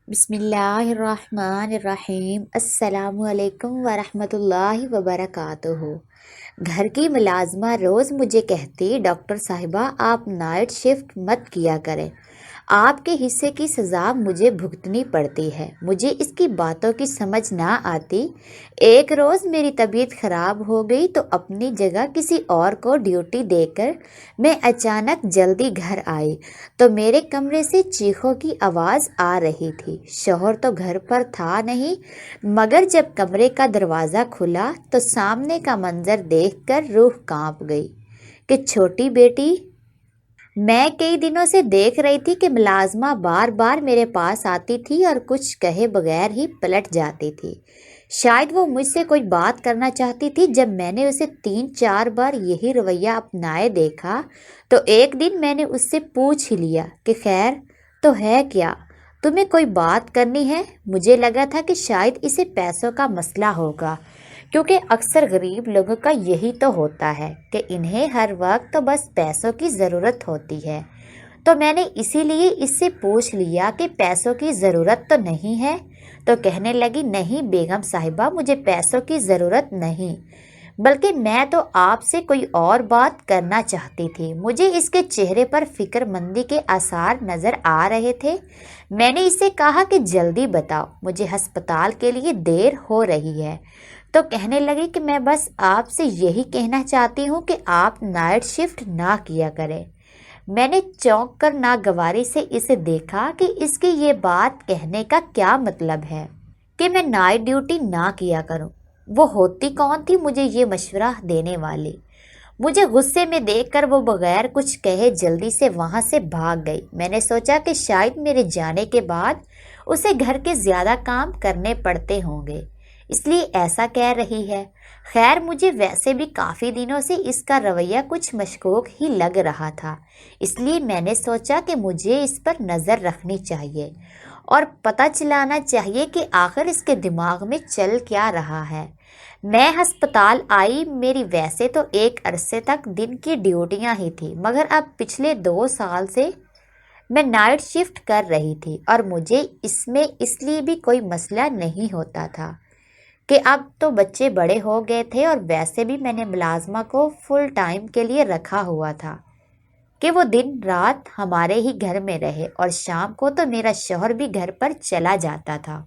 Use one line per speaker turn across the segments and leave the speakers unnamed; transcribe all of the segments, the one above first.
بسم اللہ الرحمن الرحیم۔ السلام علیکم ورحمۃ اللہ وبرکاتہ۔ گھر کی ملازمہ روز مجھے کہتی، ڈاکٹر صاحبہ آپ نائٹ شفٹ مت کیا کریں، آپ کے حصے کی سزا مجھے بھگتنی پڑتی ہے۔ مجھے اس کی باتوں کی سمجھ نہ آتی۔ ایک روز میری طبیعت خراب ہو گئی تو اپنی جگہ کسی اور کو ڈیوٹی دے کر میں اچانک جلدی گھر آئی تو میرے کمرے سے چیخوں کی آواز آ رہی تھی۔ شوہر تو گھر پر تھا نہیں، مگر جب کمرے کا دروازہ کھلا تو سامنے کا منظر دیکھ کر روح کانپ گئی کہ چھوٹی بیٹی میں کئی دنوں سے دیکھ رہی تھی کہ ملازمہ بار بار میرے پاس آتی تھی اور کچھ کہے بغیر ہی پلٹ جاتی تھی۔ شاید وہ مجھ سے کوئی بات کرنا چاہتی تھی۔ جب میں نے اسے 3-4 بار یہی رویہ اپنائے دیکھا تو ایک دن میں نے اس سے پوچھ ہی لیا کہ خیر تو ہے کیا، تمہیں کوئی بات کرنی ہے؟ مجھے لگا تھا کہ شاید اسے پیسوں کا مسئلہ ہوگا، کیونکہ اکثر غریب لوگوں کا یہی تو ہوتا ہے کہ انہیں ہر وقت تو بس پیسوں کی ضرورت ہوتی ہے۔ تو میں نے اسی لیے اس سے پوچھ لیا کہ پیسوں کی ضرورت تو نہیں ہے؟ تو کہنے لگی، نہیں بیگم صاحبہ، مجھے پیسوں کی ضرورت نہیں، بلکہ میں تو آپ سے کوئی اور بات کرنا چاہتی تھی۔ مجھے اس کے چہرے پر فکر مندی کے آثار نظر آ رہے تھے۔ میں نے اسے کہا کہ جلدی بتاؤ، مجھے ہسپتال کے لیے دیر ہو رہی ہے۔ تو کہنے لگی کہ میں بس آپ سے یہی کہنا چاہتی ہوں کہ آپ نائٹ شفٹ نہ کیا کریں۔ میں نے چونک کر ناگواری سے اسے دیکھا کہ اس کی یہ بات کہنے کا کیا مطلب ہے کہ میں نائٹ ڈیوٹی نہ کیا کروں۔ وہ ہوتی کون تھی مجھے یہ مشورہ دینے والی؟ مجھے غصے میں دیکھ کر وہ بغیر کچھ کہے جلدی سے وہاں سے بھاگ گئی۔ میں نے سوچا کہ شاید میرے جانے کے بعد اسے گھر کے زیادہ کام کرنے پڑتے ہوں گے، اس لیے ایسا کہہ رہی ہے۔ خیر مجھے ویسے بھی کافی دنوں سے اس کا رویہ کچھ مشکوک ہی لگ رہا تھا، اس لیے میں نے سوچا کہ مجھے اس پر نظر رکھنی چاہیے اور پتہ چلانا چاہیے کہ آخر اس کے دماغ میں چل کیا رہا ہے۔ میں ہسپتال آئی۔ میری ویسے تو ایک عرصے تک دن کی ڈیوٹیاں ہی تھی، مگر اب پچھلے 2 سال سے میں نائٹ شفٹ کر رہی تھی اور مجھے اس میں اس لیے بھی کوئی مسئلہ نہیں ہوتا تھا کہ اب تو بچے بڑے ہو گئے تھے، اور ویسے بھی میں نے ملازمہ کو فل ٹائم کے لیے رکھا ہوا تھا کہ وہ دن رات ہمارے ہی گھر میں رہے، اور شام کو تو میرا شوہر بھی گھر پر چلا جاتا تھا،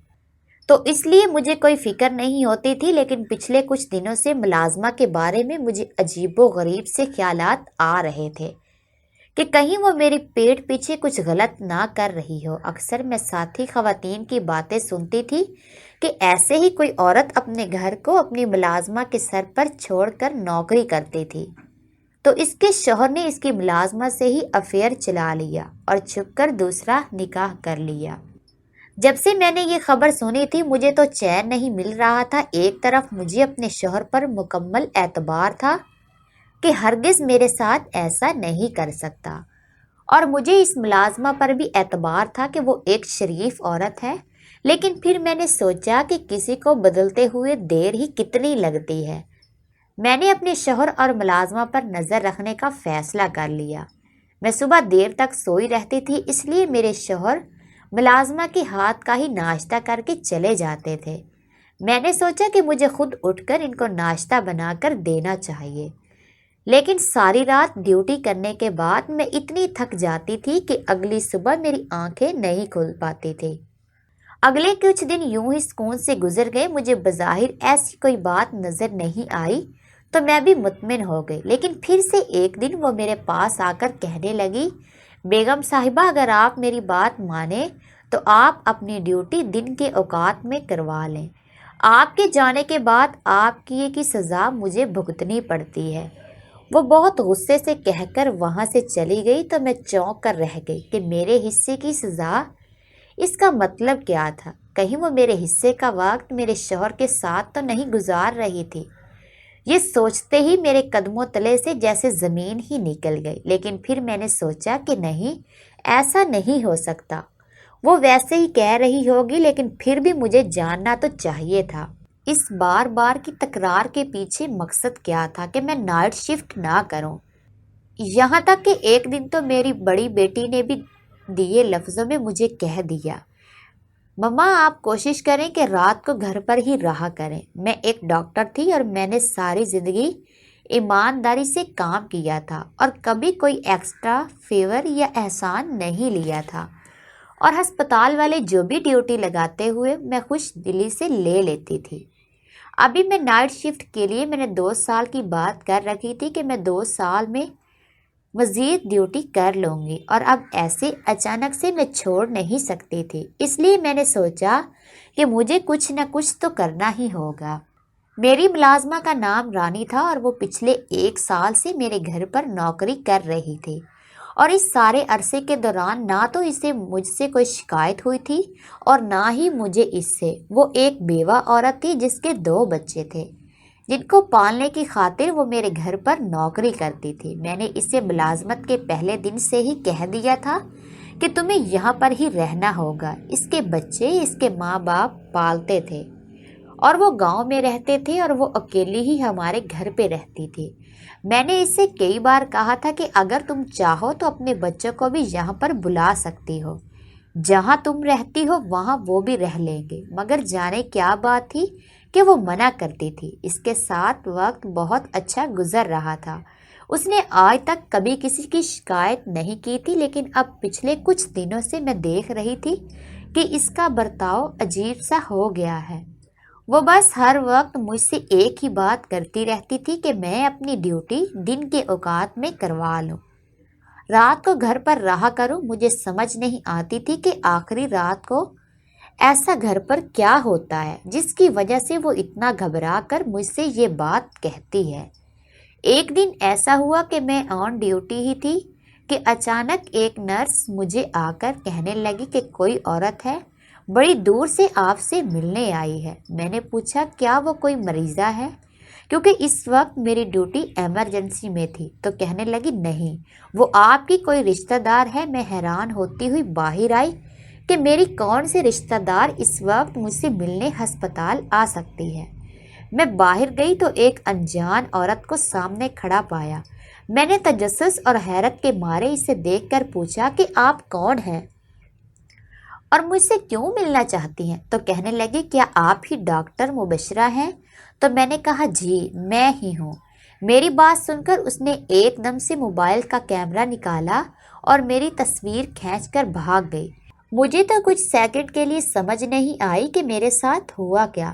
تو اس لیے مجھے کوئی فکر نہیں ہوتی تھی۔ لیکن پچھلے کچھ دنوں سے ملازمہ کے بارے میں مجھے عجیب و غریب سے خیالات آ رہے تھے کہ کہیں وہ میری پیٹھ پیچھے کچھ غلط نہ کر رہی ہو۔ اکثر میں ساتھی خواتین کی باتیں سنتی تھی کہ ایسے ہی کوئی عورت اپنے گھر کو اپنی ملازمہ کے سر پر چھوڑ کر نوکری کرتی تھی، تو اس کے شوہر نے اس کی ملازمہ سے ہی افیئر چلا لیا اور چھپ کر دوسرا نکاح کر لیا۔ جب سے میں نے یہ خبر سنی تھی مجھے تو چین نہیں مل رہا تھا۔ ایک طرف مجھے اپنے شوہر پر مکمل اعتبار تھا کہ ہرگز میرے ساتھ ایسا نہیں کر سکتا، اور مجھے اس ملازمہ پر بھی اعتبار تھا کہ وہ ایک شریف عورت ہے۔ لیکن پھر میں نے سوچا کہ کسی کو بدلتے ہوئے دیر ہی کتنی لگتی ہے۔ میں نے اپنے شوہر اور ملازمہ پر نظر رکھنے کا فیصلہ کر لیا۔ میں صبح دیر تک سوئی رہتی تھی، اس لیے میرے شوہر ملازمہ کے ہاتھ کا ہی ناشتہ کر کے چلے جاتے تھے۔ میں نے سوچا کہ مجھے خود اٹھ کر ان کو ناشتہ بنا کر دینا چاہیے، لیکن ساری رات ڈیوٹی کرنے کے بعد میں اتنی تھک جاتی تھی کہ اگلی صبح میری آنکھیں نہیں کھل پاتی تھی۔ اگلے کچھ دن یوں ہی سکون سے گزر گئے۔ مجھے بظاہر ایسی کوئی بات نظر نہیں آئی تو میں بھی مطمئن ہو گئی۔ لیکن پھر سے ایک دن وہ میرے پاس آ کر کہنے لگی، بیگم صاحبہ اگر آپ میری بات مانیں تو آپ اپنی ڈیوٹی دن کے اوقات میں کروا لیں۔ آپ کے جانے کے بعد آپ کی سزا مجھے بھگتنی پڑتی ہے۔ وہ بہت غصے سے کہہ کر وہاں سے چلی گئی تو میں چونک کر رہ گئی کہ میرے حصے کی سزا، اس کا مطلب کیا تھا؟ کہیں وہ میرے حصے کا وقت میرے شوہر کے ساتھ تو نہیں گزار رہی تھی؟ یہ سوچتے ہی میرے قدموں تلے سے جیسے زمین ہی نکل گئی۔ لیکن پھر میں نے سوچا کہ نہیں، ایسا نہیں ہو سکتا، وہ ویسے ہی کہہ رہی ہوگی، لیکن پھر بھی مجھے جاننا تو چاہیے تھا اس بار بار کی تکرار کے پیچھے مقصد کیا تھا کہ میں نائٹ شفٹ نہ کروں۔ یہاں تک کہ ایک دن تو میری بڑی بیٹی نے بھی دیے لفظوں میں مجھے کہہ دیا مما آپ کوشش کریں کہ رات کو گھر پر ہی رہا کریں۔ میں ایک ڈاکٹر تھی اور میں نے ساری زندگی ایمانداری سے کام کیا تھا اور کبھی کوئی ایکسٹرا فیور یا احسان نہیں لیا تھا، اور ہسپتال والے جو بھی ڈیوٹی لگاتے ہوئے میں خوش دلی سے لے لیتی تھی۔ ابھی میں نائٹ شفٹ کے لیے میں نے 2 سال کی بات کر رکھی تھی کہ میں 2 سال میں مزید ڈیوٹی کر لوں گی، اور اب ایسے اچانک سے میں چھوڑ نہیں سکتی تھی۔ اس لیے میں نے سوچا کہ مجھے کچھ نہ کچھ تو کرنا ہی ہوگا۔ میری ملازمہ کا نام رانی تھا اور وہ پچھلے 1 سال سے میرے گھر پر نوکری کر رہی تھی، اور اس سارے عرصے کے دوران نہ تو اسے مجھ سے کوئی شکایت ہوئی تھی اور نہ ہی مجھے اس سے۔ وہ ایک بیوہ عورت تھی جس کے 2 بچے تھے جن کو پالنے کی خاطر وہ میرے گھر پر نوکری کرتی تھی۔ میں نے اسے ملازمت کے پہلے دن سے ہی کہہ دیا تھا کہ تمہیں یہاں پر ہی رہنا ہوگا۔ اس کے بچے اس کے ماں باپ پالتے تھے اور وہ گاؤں میں رہتے تھے، اور وہ اکیلی ہی ہمارے گھر پہ رہتی تھی۔ میں نے اس سے کئی بار کہا تھا کہ اگر تم چاہو تو اپنے بچوں کو بھی یہاں پر بلا سکتی ہو، جہاں تم رہتی ہو وہاں وہ بھی رہ لیں گے، مگر جانے کیا بات تھی کہ وہ منع کرتی تھی۔ اس کے ساتھ وقت بہت اچھا گزر رہا تھا۔ اس نے آج تک کبھی کسی کی شکایت نہیں کی تھی، لیکن اب پچھلے کچھ دنوں سے میں دیکھ رہی تھی کہ اس کا برتاؤ عجیب سا ہو گیا ہے۔ وہ بس ہر وقت مجھ سے ایک ہی بات کرتی رہتی تھی کہ میں اپنی ڈیوٹی دن کے اوقات میں کروا لوں، رات کو گھر پر رہا کروں۔ مجھے سمجھ نہیں آتی تھی کہ آخری رات کو ایسا گھر پر کیا ہوتا ہے جس کی وجہ سے وہ اتنا گھبرا کر مجھ سے یہ بات کہتی ہے۔ ایک دن ایسا ہوا کہ میں آن ڈیوٹی ہی تھی کہ اچانک ایک نرس مجھے آ کر کہنے لگی کہ کوئی عورت ہے، بڑی دور سے آپ سے ملنے آئی ہے۔ میں نے پوچھا کیا وہ کوئی مریضہ ہے، کیونکہ اس وقت میری ڈیوٹی ایمرجنسی میں تھی، تو کہنے لگی نہیں، وہ آپ کی کوئی رشتہ دار ہے۔ میں حیران ہوتی ہوئی باہر آئی کہ میری کون سی رشتہ دار اس وقت مجھ سے ملنے ہسپتال آ سکتی ہے۔ میں باہر گئی تو ایک انجان عورت کو سامنے کھڑا پایا۔ میں نے تجسس اور حیرت کے مارے اسے دیکھ کر پوچھا کہ آپ کون ہیں اور مجھ سے کیوں ملنا چاہتی ہیں؟ تو کہنے لگی کیا آپ ہی ڈاکٹر مبشرہ ہیں؟ تو میں نے کہا جی میں ہی ہوں۔ میری بات سن کر اس نے ایک دم سے موبائل کا کیمرہ نکالا اور میری تصویر کھینچ کر بھاگ گئی۔ مجھے تو کچھ سیکنڈ کے لیے سمجھ نہیں آئی کہ میرے ساتھ ہوا کیا۔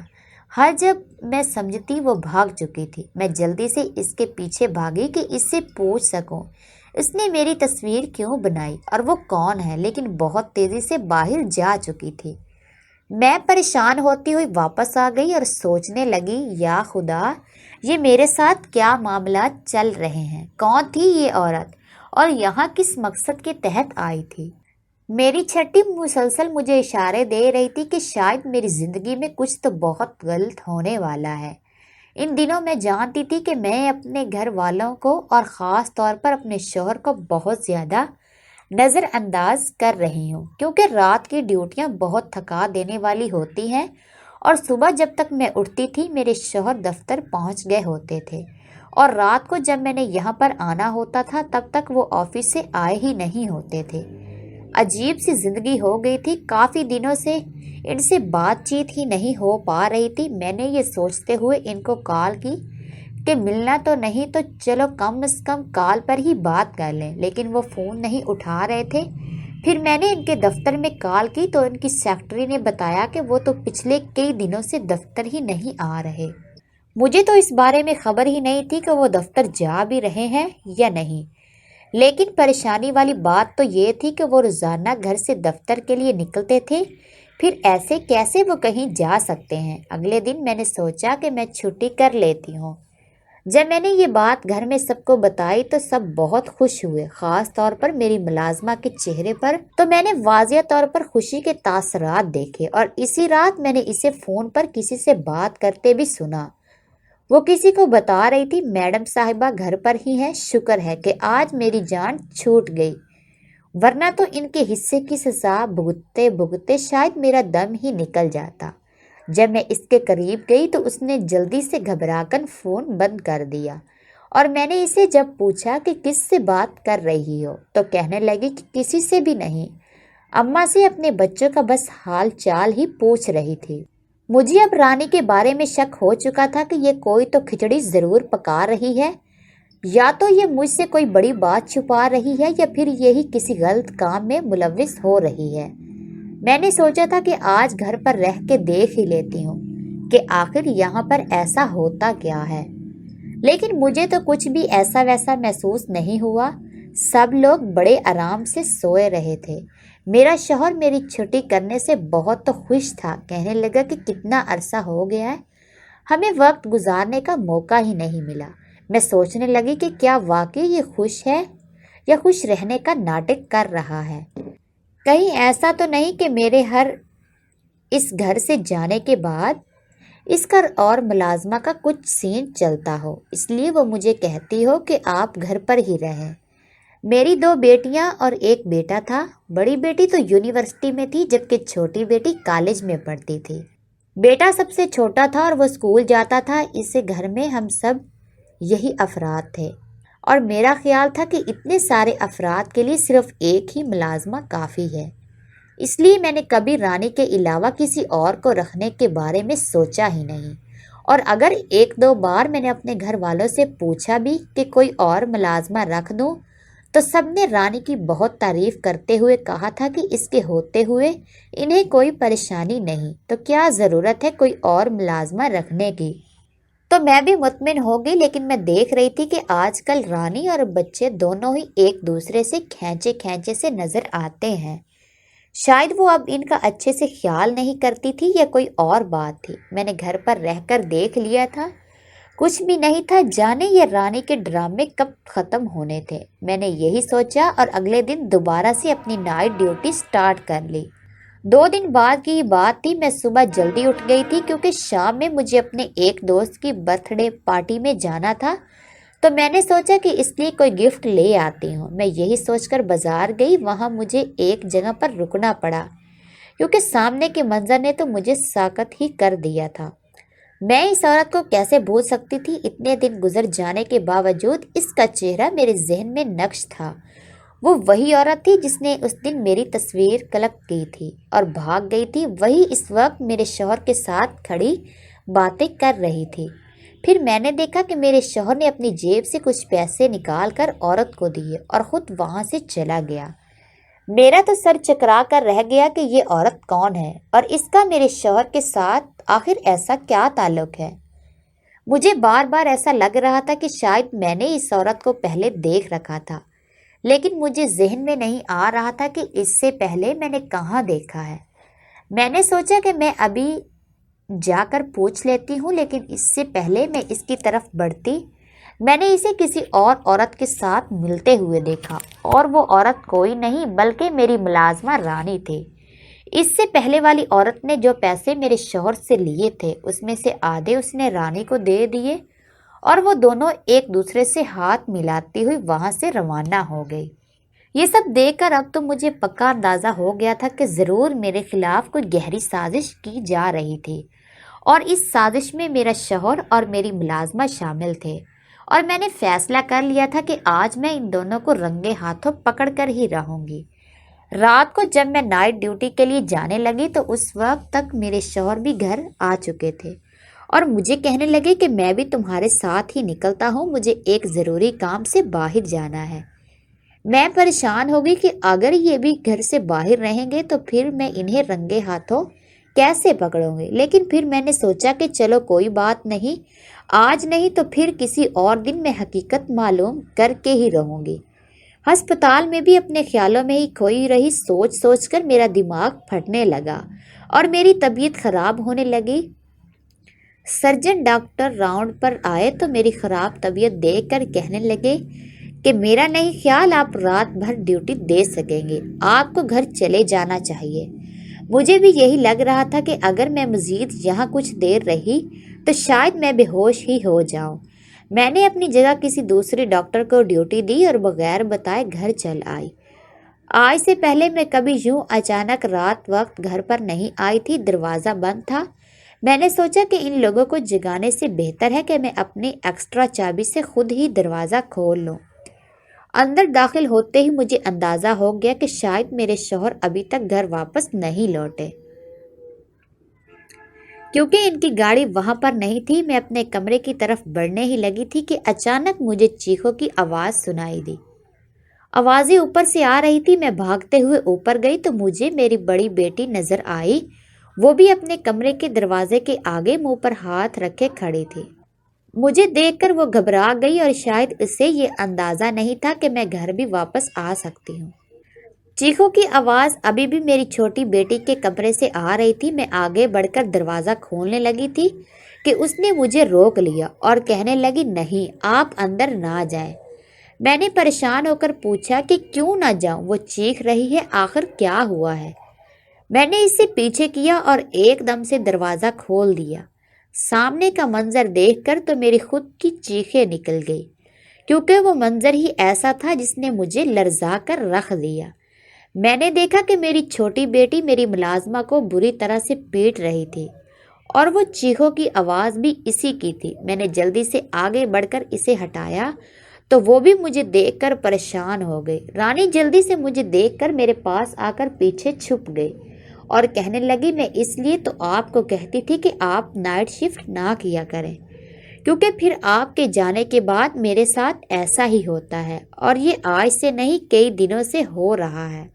ہر جب میں سمجھتی وہ بھاگ چکی تھی، میں جلدی سے اس کے پیچھے بھاگی کہ اس سے پوچھ سکوں اس نے میری تصویر کیوں بنائی اور وہ کون ہے، لیکن بہت تیزی سے باہر جا چکی تھی۔ میں پریشان ہوتی ہوئی واپس آ گئی اور سوچنے لگی یا خدا، یہ میرے ساتھ کیا معاملات چل رہے ہیں؟ کون تھی یہ عورت اور یہاں کس مقصد کے تحت آئی تھی؟ میری چھٹی مسلسل مجھے اشارے دے رہی تھی کہ شاید میری زندگی میں کچھ تو بہت غلط ہونے والا ہے۔ ان دنوں میں جانتی تھی کہ میں اپنے گھر والوں کو اور خاص طور پر اپنے شوہر کو بہت زیادہ نظر انداز کر رہی ہوں، کیونکہ رات کی ڈیوٹیاں بہت تھکا دینے والی ہوتی ہیں، اور صبح جب تک میں اٹھتی تھی میرے شوہر دفتر پہنچ گئے ہوتے تھے، اور رات کو جب میں نے یہاں پر آنا ہوتا تھا تب تک وہ آفس سے آئے ہی نہیں ہوتے تھے۔ عجیب سی زندگی ہو گئی تھی۔ کافی دنوں سے ان سے بات چیت ہی نہیں ہو پا رہی تھی۔ میں نے یہ سوچتے ہوئے ان کو کال کی کہ ملنا تو نہیں تو چلو کم از کم کال پر ہی بات کر لیں، لیکن وہ فون نہیں اٹھا رہے تھے۔ پھر میں نے ان کے دفتر میں کال کی تو ان کی سیکرٹری نے بتایا کہ وہ تو پچھلے کئی دنوں سے دفتر ہی نہیں آ رہے۔ مجھے تو اس بارے میں خبر ہی نہیں تھی کہ وہ دفتر جا بھی رہے ہیں یا نہیں، لیکن پریشانی والی بات تو یہ تھی کہ وہ روزانہ گھر سے دفتر کے لیے نکلتے تھے، پھر ایسے کیسے وہ کہیں جا سکتے ہیں؟ اگلے دن میں نے سوچا کہ میں چھٹی کر لیتی ہوں۔ جب میں نے یہ بات گھر میں سب کو بتائی تو سب بہت خوش ہوئے، خاص طور پر میری ملازمہ کے چہرے پر تو میں نے واضح طور پر خوشی کے تاثرات دیکھے، اور اسی رات میں نے اسے فون پر کسی سے بات کرتے بھی سنا۔ وہ کسی کو بتا رہی تھی میڈم صاحبہ گھر پر ہی ہیں، شکر ہے کہ آج میری جان چھوٹ گئی، ورنہ تو ان کے حصے کی سزا بھگتتے بھگتتے شاید میرا دم ہی نکل جاتا۔ جب میں اس کے قریب گئی تو اس نے جلدی سے گھبرا کر فون بند کر دیا، اور میں نے اسے جب پوچھا کہ کس سے بات کر رہی ہو تو کہنے لگی کہ کسی سے بھی نہیں، اماں سے اپنے بچوں کا بس حال چال ہی پوچھ رہی تھی۔ مجھے اب رانی کے بارے میں شک ہو چکا تھا کہ یہ کوئی تو کھچڑی ضرور پکا رہی ہے، یا تو یہ مجھ سے کوئی بڑی بات چھپا رہی ہے یا پھر یہی کسی غلط کام میں ملوث ہو رہی ہے۔ میں نے سوچا تھا کہ آج گھر پر رہ کے دیکھ ہی لیتی ہوں کہ آخر یہاں پر ایسا ہوتا کیا ہے، لیکن مجھے تو کچھ بھی ایسا ویسا محسوس نہیں ہوا۔ سب لوگ بڑے آرام سے سوئے رہے تھے۔ میرا شوہر میری چھٹی کرنے سے بہت تو خوش تھا، کہنے لگا کہ کتنا عرصہ ہو گیا ہے، ہمیں وقت گزارنے کا موقع ہی نہیں ملا۔ میں سوچنے لگی کہ کیا واقعی یہ خوش ہے یا خوش رہنے کا ناٹک کر رہا ہے؟ کہیں ایسا تو نہیں کہ میرے اس گھر سے جانے کے بعد اس کا اور ملازمہ کا کچھ سین چلتا ہو، اس لیے وہ مجھے کہتی ہو کہ آپ گھر پر ہی رہیں۔ میری 2 بیٹیاں اور ایک بیٹا تھا۔ بڑی بیٹی تو یونیورسٹی میں تھی جبکہ چھوٹی بیٹی کالج میں پڑھتی تھی۔ بیٹا سب سے چھوٹا تھا اور وہ اسکول جاتا تھا۔ اس گھر میں ہم سب یہی افراد تھے اور میرا خیال تھا کہ اتنے سارے افراد کے لیے صرف ایک ہی ملازمہ کافی ہے، اس لیے میں نے کبھی رانی کے علاوہ کسی اور کو رکھنے کے بارے میں سوچا ہی نہیں، اور اگر 1-2 بار میں نے اپنے گھر والوں سے پوچھا بھی کہ کوئی اور ملازمہ رکھ دوں تو سب نے رانی کی بہت تعریف کرتے ہوئے کہا تھا کہ اس کے ہوتے ہوئے انہیں کوئی پریشانی نہیں، تو کیا ضرورت ہے کوئی اور ملازمہ رکھنے کی۔ تو میں بھی مطمئن ہو گئی، لیکن میں دیکھ رہی تھی کہ آج کل رانی اور بچے دونوں ہی ایک دوسرے سے کھینچے سے نظر آتے ہیں۔ شاید وہ اب ان کا اچھے سے خیال نہیں کرتی تھی یا کوئی اور بات تھی۔ میں نے گھر پر رہ کر دیکھ لیا تھا، کچھ بھی نہیں تھا، جانے یہ رانی کے ڈرامے کب ختم ہونے تھے۔ میں نے یہی سوچا اور اگلے دن دوبارہ سے اپنی نائٹ ڈیوٹی سٹارٹ کر لی۔ 2 دن بعد کی بات تھی۔ میں صبح جلدی اٹھ گئی تھی کیونکہ شام میں مجھے اپنے ایک دوست کی برتھ ڈے پارٹی میں جانا تھا، تو میں نے سوچا کہ اس لیے کوئی گفٹ لے آتی ہوں۔ میں یہی سوچ کر بازار گئی۔ وہاں مجھے ایک جگہ پر رکنا پڑا کیونکہ سامنے کے منظر نے تو مجھے ساکت ہی کر دیا تھا۔ میں اس عورت کو کیسے بھول سکتی تھی؟ اتنے دن گزر جانے کے باوجود اس کا چہرہ میرے ذہن میں نقش تھا۔ وہ وہی عورت تھی جس نے اس دن میری تصویر کلک کی تھی اور بھاگ گئی تھی، وہی اس وقت میرے شوہر کے ساتھ کھڑی باتیں کر رہی تھی۔ پھر میں نے دیکھا کہ میرے شوہر نے اپنی جیب سے کچھ پیسے نکال کر عورت کو دیے اور خود وہاں سے چلا گیا۔ میرا تو سر چکرا کر رہ گیا کہ یہ عورت کون ہے اور اس کا میرے شوہر کے ساتھ آخر ایسا کیا تعلق ہے۔ مجھے بار بار ایسا لگ رہا تھا کہ شاید میں نے اس عورت کو پہلے دیکھ رکھا تھا، لیکن مجھے ذہن میں نہیں آ رہا تھا کہ اس سے پہلے میں نے کہاں دیکھا ہے۔ میں نے سوچا کہ میں ابھی جا کر پوچھ لیتی ہوں، لیکن اس سے پہلے میں اس کی طرف بڑھتی میں نے اسے کسی اور عورت کے ساتھ ملتے ہوئے دیکھا، اور وہ عورت کوئی نہیں بلکہ میری ملازمہ رانی تھی۔ اس سے پہلے والی عورت نے جو پیسے میرے شوہر سے لیے تھے اس میں سے آدھے اس نے رانی کو دے دیے اور وہ دونوں ایک دوسرے سے ہاتھ ملاتی ہوئی وہاں سے روانہ ہو گئی۔ یہ سب دیکھ کر اب تو مجھے پکا اندازہ ہو گیا تھا کہ ضرور میرے خلاف کوئی گہری سازش کی جا رہی تھی، اور اس سازش میں میرا شوہر اور میری ملازمہ شامل تھے، اور میں نے فیصلہ کر لیا تھا کہ آج میں ان دونوں کو رنگے ہاتھوں پکڑ کر ہی رہوں گی۔ رات کو جب میں نائٹ ڈیوٹی کے لیے جانے لگی تو اس وقت تک میرے شوہر بھی گھر آ چکے تھے اور مجھے کہنے لگے کہ میں بھی تمہارے ساتھ ہی نکلتا ہوں، مجھے ایک ضروری کام سے باہر جانا ہے۔ میں پریشان ہو گئی کہ اگر یہ بھی گھر سے باہر رہیں گے تو پھر میں انہیں رنگے ہاتھوں کیسے پکڑوں گی؟ لیکن پھر میں نے سوچا کہ چلو کوئی بات نہیں، آج نہیں تو پھر کسی اور دن میں حقیقت معلوم کر کے ہی رہوں گی۔ ہسپتال میں بھی اپنے خیالوں میں ہی کھوئی رہی، سوچ کر میرا دماغ پھٹنے لگا اور میری طبیعت خراب ہونے لگی۔ سرجن ڈاکٹر راؤنڈ پر آئے تو میری خراب طبیعت دیکھ کر کہنے لگے کہ میرا نہیں خیال آپ رات بھر ڈیوٹی دے سکیں گے، آپ کو گھر چلے جانا چاہیے۔ مجھے بھی یہی لگ رہا تھا کہ اگر میں مزید یہاں کچھ دیر رہی تو شاید میں بے ہوش ہی ہو جاؤں۔ میں نے اپنی جگہ کسی دوسرے ڈاکٹر کو ڈیوٹی دی اور بغیر بتائے گھر چل آئی۔ آج سے پہلے میں کبھی یوں اچانک رات وقت گھر پر نہیں آئی تھی۔ دروازہ بند تھا۔ میں نے سوچا کہ ان لوگوں کو جگانے سے بہتر ہے کہ میں اپنی ایکسٹرا چابی سے خود ہی دروازہ کھول لوں۔ اندر داخل ہوتے ہی مجھے اندازہ ہو گیا کہ شاید میرے شوہر ابھی تک گھر واپس نہیں لوٹے، کیونکہ ان کی گاڑی وہاں پر نہیں تھی۔ میں اپنے کمرے کی طرف بڑھنے ہی لگی تھی کہ اچانک مجھے چیخوں کی آواز سنائی دی۔ آوازیں اوپر سے آ رہی تھی۔ میں بھاگتے ہوئے اوپر گئی تو مجھے میری بڑی بیٹی نظر آئی، وہ بھی اپنے کمرے کے دروازے کے آگے منہ پر ہاتھ رکھے کھڑی تھی۔ مجھے دیکھ کر وہ گھبرا گئی اور شاید اسے یہ اندازہ نہیں تھا کہ میں گھر بھی واپس آ سکتی ہوں۔ چیخوں کی آواز ابھی بھی میری چھوٹی بیٹی کے کمرے سے آ رہی تھی۔ میں آگے بڑھ کر دروازہ کھولنے لگی تھی کہ اس نے مجھے روک لیا اور کہنے لگی، نہیں، آپ اندر نہ جائیں۔ میں نے پریشان ہو کر پوچھا کہ کیوں نہ جاؤں؟ وہ چیخ رہی ہے، آخر کیا ہوا ہے؟ میں نے اسے پیچھے کیا اور ایک دم سے دروازہ کھول دیا۔ سامنے کا منظر دیکھ کر تو میری خود کی چیخیں نکل گئی، کیونکہ وہ منظر ہی ایسا تھا جس نے مجھے لرزا کر رکھ دیا۔ میں نے دیکھا کہ میری چھوٹی بیٹی میری ملازمہ کو بری طرح سے پیٹ رہی تھی اور وہ چیخوں کی آواز بھی اسی کی تھی۔ میں نے جلدی سے آگے بڑھ کر اسے ہٹایا تو وہ بھی مجھے دیکھ کر پریشان ہو گئی۔ رانی جلدی سے مجھے دیکھ کر میرے پاس آ کر پیچھے چھپ گئی اور کہنے لگی، میں اس لیے تو آپ کو کہتی تھی کہ آپ نائٹ شفٹ نہ کیا کریں، کیونکہ پھر آپ کے جانے کے بعد میرے ساتھ ایسا ہی ہوتا ہے، اور یہ آج سے نہیں کئی دنوں سے ہو رہا ہے۔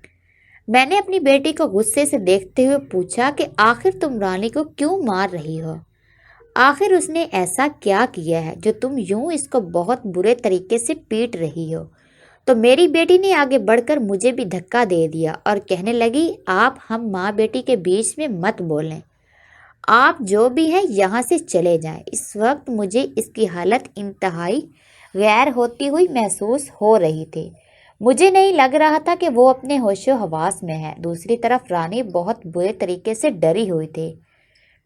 میں نے اپنی بیٹی کو غصے سے دیکھتے ہوئے پوچھا کہ آخر تم رانی کو کیوں مار رہی ہو؟ آخر اس نے ایسا کیا کیا ہے جو تم یوں اس کو بہت برے طریقے سے پیٹ رہی ہو؟ تو میری بیٹی نے آگے بڑھ کر مجھے بھی دھکا دے دیا اور کہنے لگی، آپ ہم ماں بیٹی کے بیچ میں مت بولیں، آپ جو بھی ہیں یہاں سے چلے جائیں۔ اس وقت مجھے اس کی حالت انتہائی غیر ہوتی ہوئی محسوس ہو رہی تھی۔ مجھے نہیں لگ رہا تھا کہ وہ اپنے ہوش و حواس میں ہے۔ دوسری طرف رانی بہت برے طریقے سے ڈری ہوئی تھی۔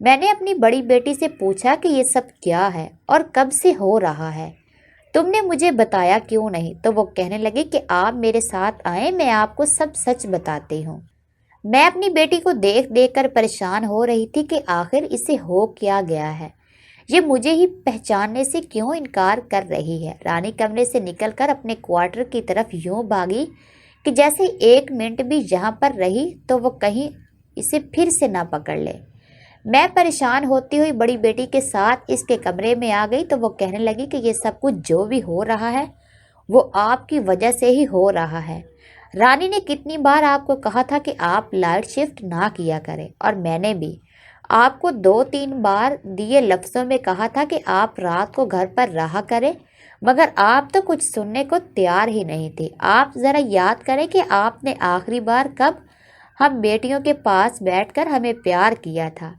میں نے اپنی بڑی بیٹی سے پوچھا کہ یہ سب کیا ہے اور کب سے ہو رہا ہے؟ تم نے مجھے بتایا کیوں نہیں؟ تو وہ کہنے لگی کہ آپ میرے ساتھ آئیں، میں آپ کو سب سچ بتاتی ہوں۔ میں اپنی بیٹی کو دیکھ دیکھ کر پریشان ہو رہی تھی کہ آخر اسے ہو کیا گیا ہے، یہ مجھے ہی پہچاننے سے کیوں انکار کر رہی ہے۔ رانی کمرے سے نکل کر اپنے کوارٹر کی طرف یوں بھاگی کہ جیسے ایک منٹ بھی یہاں پر رہی تو وہ کہیں اسے پھر سے نہ پکڑ لے۔ میں پریشان ہوتی ہوئی بڑی بیٹی کے ساتھ اس کے کمرے میں آ گئی تو وہ کہنے لگی کہ یہ سب کچھ جو بھی ہو رہا ہے وہ آپ کی وجہ سے ہی ہو رہا ہے۔ رانی نے کتنی بار آپ کو کہا تھا کہ آپ لائٹ شفٹ نہ کیا کریں، اور میں نے بھی آپ کو 2-3 بار دیے لفظوں میں کہا تھا کہ آپ رات کو گھر پر رہا کریں، مگر آپ تو کچھ سننے کو تیار ہی نہیں تھی۔ آپ ذرا یاد کریں کہ آپ نے آخری بار کب ہم بیٹیوں کے پاس بیٹھ کر ہمیں پیار کیا تھا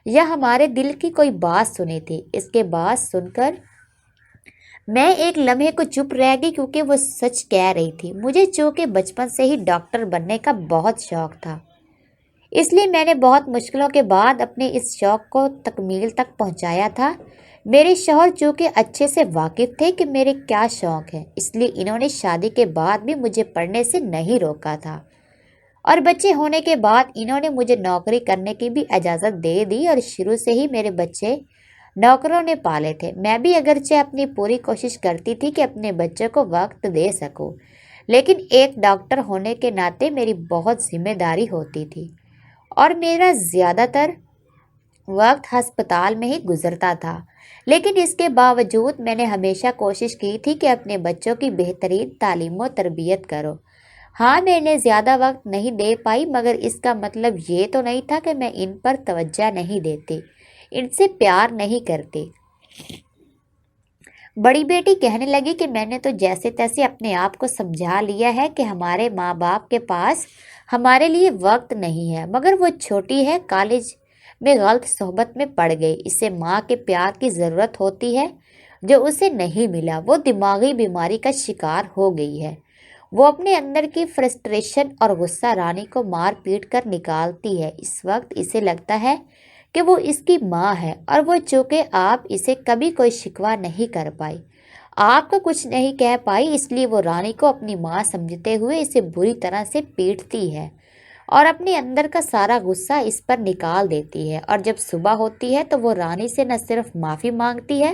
یا ہمارے دل کی کوئی بات سنی تھی؟ اس کے بات سن کر میں ایک لمحے کو چپ رہ گئی، کیونکہ وہ سچ کہہ رہی تھی۔ مجھے چونکہ بچپن سے ہی ڈاکٹر بننے کا بہت شوق تھا، اس لیے میں نے بہت مشکلوں کے بعد اپنے اس شوق کو تکمیل تک پہنچایا تھا۔ میرے شوہر چونکہ اچھے سے واقف تھے کہ میرے کیا شوق ہیں، اس لیے انہوں نے شادی کے بعد بھی مجھے پڑھنے سے نہیں روکا تھا، اور بچے ہونے کے بعد انہوں نے مجھے نوکری کرنے کی بھی اجازت دے دی، اور شروع سے ہی میرے بچے نوکروں نے پالے تھے۔ میں بھی اگرچہ اپنی پوری کوشش کرتی تھی کہ اپنے بچوں کو وقت دے سکوں، لیکن ایک ڈاکٹر ہونے کے ناطے میری بہت ذمہ داری ہوتی تھی اور میرا زیادہ تر وقت ہسپتال میں ہی گزرتا تھا۔ لیکن اس کے باوجود میں نے ہمیشہ کوشش کی تھی کہ اپنے بچوں کی بہترین تعلیم و تربیت کرو۔ ہاں، میں نے زیادہ وقت نہیں دے پائی، مگر اس کا مطلب یہ تو نہیں تھا کہ میں ان پر توجہ نہیں دیتی، ان سے پیار نہیں کرتی۔ بڑی بیٹی کہنے لگی کہ میں نے تو جیسے تیسے اپنے آپ کو سمجھا لیا ہے کہ ہمارے ماں باپ کے پاس ہمارے لیے وقت نہیں ہے، مگر وہ چھوٹی ہے، کالج میں غلط صحبت میں پڑ گئی، اسے ماں کے پیار کی ضرورت ہوتی ہے جو اسے نہیں ملا، وہ دماغی بیماری کا شکار ہو گئی ہے۔ وہ اپنے اندر کی فرسٹریشن اور غصہ رانی کو مار پیٹ کر نکالتی ہے۔ اس وقت اسے لگتا ہے کہ وہ اس کی ماں ہے، اور وہ چونکہ آپ اسے کبھی کوئی شکوہ نہیں کر پائی، آپ کو کچھ نہیں کہہ پائی، اس لیے وہ رانی کو اپنی ماں سمجھتے ہوئے اسے بری طرح سے پیٹتی ہے اور اپنے اندر کا سارا غصہ اس پر نکال دیتی ہے۔ اور جب صبح ہوتی ہے تو وہ رانی سے نہ صرف معافی مانگتی ہے